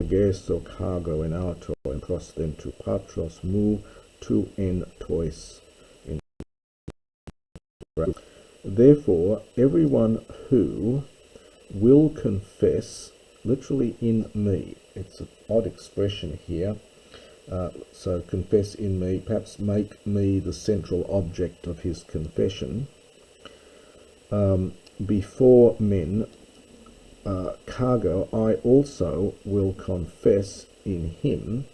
gesto cargo en auto en prosten tu patros mu tu en tois. Therefore, everyone who will confess, literally in me, it's an odd expression here, so confess in me, perhaps make me the central object of his confession, before men, cargo, I also will confess in him,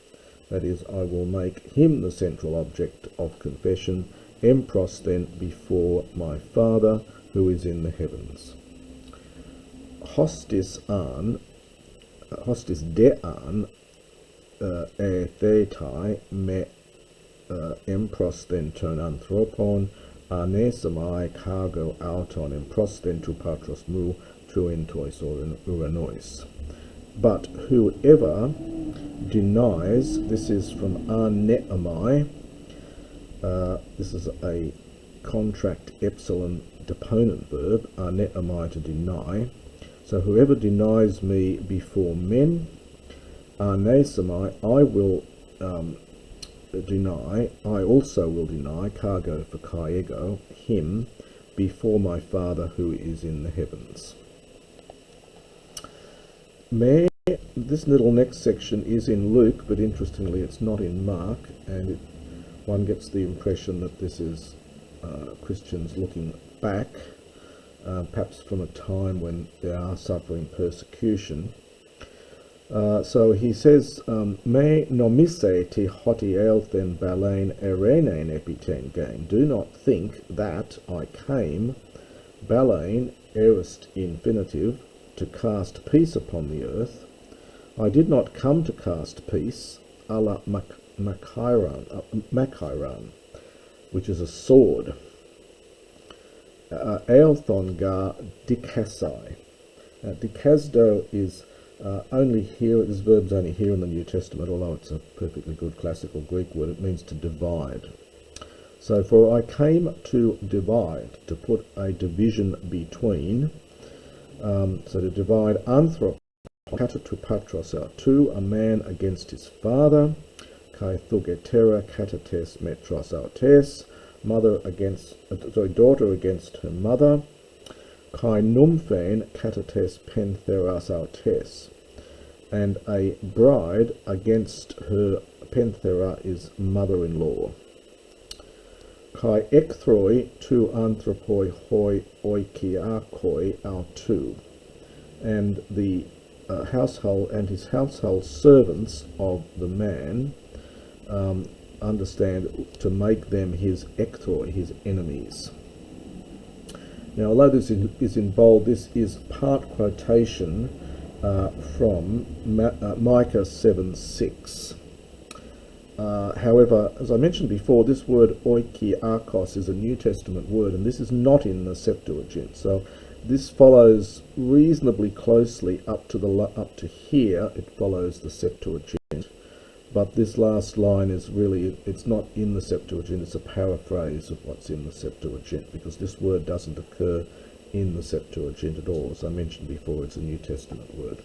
that is, I will make him the central object of confession, empros then before my Father who is in the heavens. Hostis dean e thetai me empros then ton anthropon anesamai cargo auton empros then tu patros mu tu entois or uranois. But whoever denies, this is from aneamai, this is a contract epsilon deponent verb, aneamai, to deny. So whoever denies me before men, anesamai, I will deny, I also will deny, cargo for kaiego, him, before my Father who is in the heavens. This little next section is in Luke, but interestingly it's not in Mark, and one gets the impression that this is Christians looking back, perhaps from a time when they are suffering persecution. So he says, Me nomise ti hoti elthen balein erenein epiten gain. Do not think that I came, balein, aorist infinitive, to cast peace upon the earth. I did not come to cast peace, a la makairan, which is a sword. Eilthon ga dikasai. Dikasdo is only here, this verb's only here in the New Testament, although it's a perfectly good classical Greek word. It means to divide. So, for I came to divide, to put a division between, so to divide anthropos, kata tu patros, to a man against his father, kai thugetera katates metros autes, daughter against her mother, kai numphen katates pentheras autes, and a bride against her penthera is mother-in-law. Kai ekthroi tu anthropoi hoi oikiakoi autu, and the household and his household servants of the man, understand, to make them his ekthroi, his enemies. Now, although this is in bold, this is part quotation from Micah 7:6. However, as I mentioned before, this word oikiakos is a New Testament word, and this is not in the Septuagint. So this follows reasonably closely up to here. It follows the Septuagint, but this last line is really, it's not in the Septuagint. It's a paraphrase of what's in the Septuagint, because this word doesn't occur in the Septuagint at all. As I mentioned before, it's a New Testament word.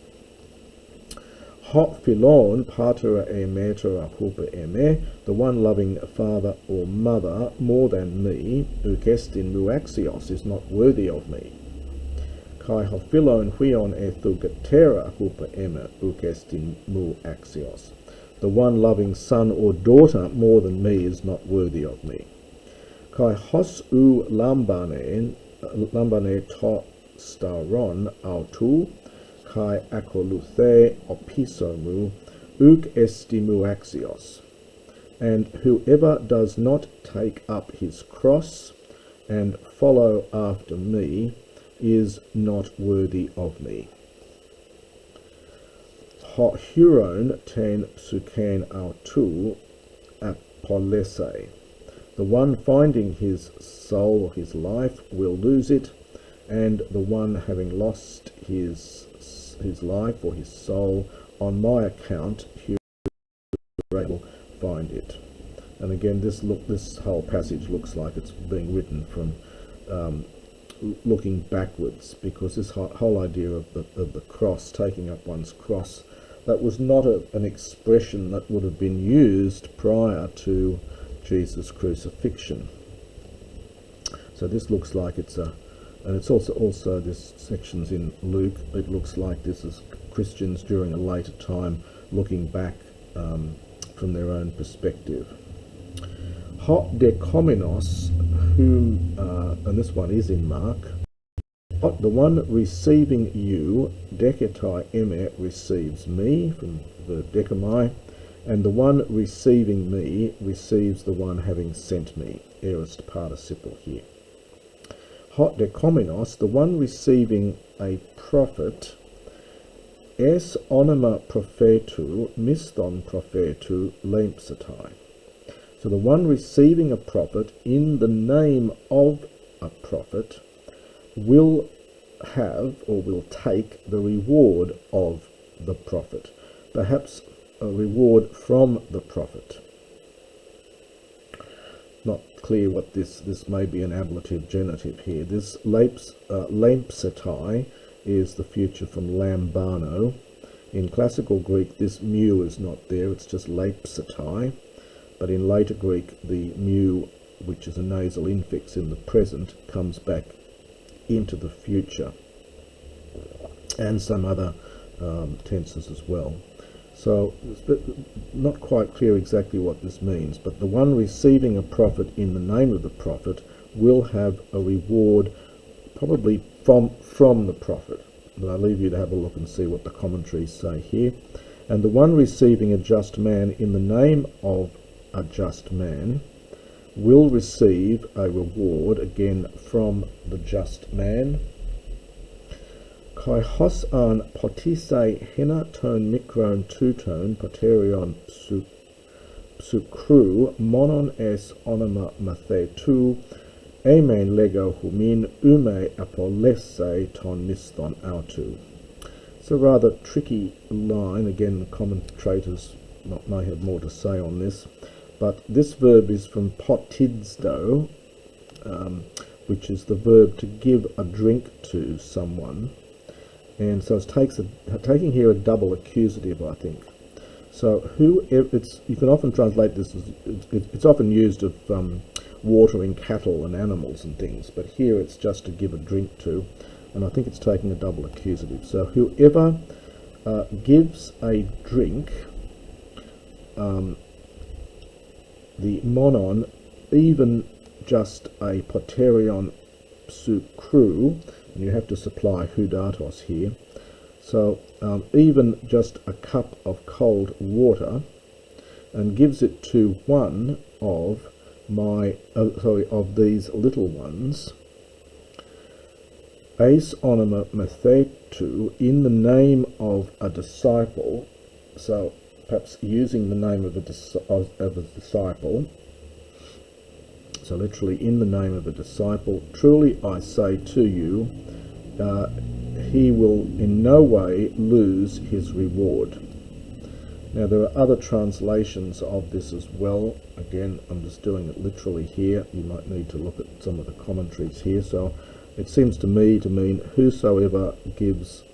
Hot philon patera e metera hupa eme, the one loving father or mother more than me, ugestin muaxios, is not worthy of me. Kai hophilon huion e thugatera hupa eme, ugestin muaxios, the one loving son or daughter more than me is not worthy of me. Kai hos u lambane to staron autu, kai akoluthe opisomu, uk estimu axios, and whoever does not take up his cross and follow after me is not worthy of me. Ho huron ten suken autu apolese, the one finding his soul or his life will lose it, and the one having lost his life or his soul on my account, he will find it. And again, this whole passage looks like it's being written from looking backwards, because this whole idea of the cross, taking up one's cross, that was not an expression that would have been used prior to Jesus' crucifixion. So this looks like it's a, and it's also this section's in Luke. It looks like this is Christians during a later time looking back from their own perspective. Hot dekomenos, whom, and this one is in Mark. The one receiving you, deketai eme, receives me, from the dekamai, and the one receiving me receives the one having sent me, aorist participle here. Hot dekomenos, the one receiving a prophet, es onoma prophetu, miston prophetu, lempsetai. So the one receiving a prophet in the name of a prophet will have or will take the reward of the prophet, perhaps a reward from the prophet. Not clear what this may be an ablative genitive here. This lempsetai is the future from lambano. In classical Greek, this mu is not there, it's just lempsetai. But in later Greek, the mu, which is a nasal infix in the present, comes back into the future, and some other tenses as well. So it's not quite clear exactly what this means, but the one receiving a prophet in the name of the prophet will have a reward probably from the prophet. But I'll leave you to have a look and see what the commentaries say here. And the one receiving a just man in the name of a just man will receive a reward again from the just man. Kai hos an potise hena tone mikron tuton poterion psukru monon es onoma mathetu amen lego humin ume apolesse ton miston autu. It's a rather tricky line. Again, the commentators may have more to say on this. But this verb is from potidsdo, which is the verb to give a drink to someone. And so it's taking here a double accusative, I think. So you can often translate this as, it's often used of watering cattle and animals and things, but here it's just to give a drink to, and I think it's taking a double accusative. So whoever gives a drink, the monon, even just a poterion psukru, and you have to supply hudatos here. So even just a cup of cold water, and gives it to one of of these little ones, eis onoma mathetu, in the name of a disciple. So perhaps using the name of a disciple, so literally in the name of a disciple, truly I say to you, he will in no way lose his reward. Now there are other translations of this as well. Again, I'm just doing it literally here. You might need to look at some of the commentaries here. So it seems to me to mean whosoever gives,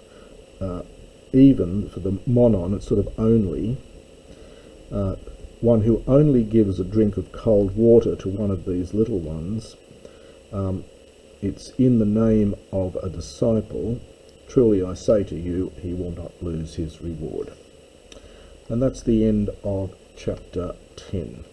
even for the monon, it's sort of only, one who only gives a drink of cold water to one of these little ones, it's in the name of a disciple. Truly I say to you, he will not lose his reward. And that's the end of chapter 10.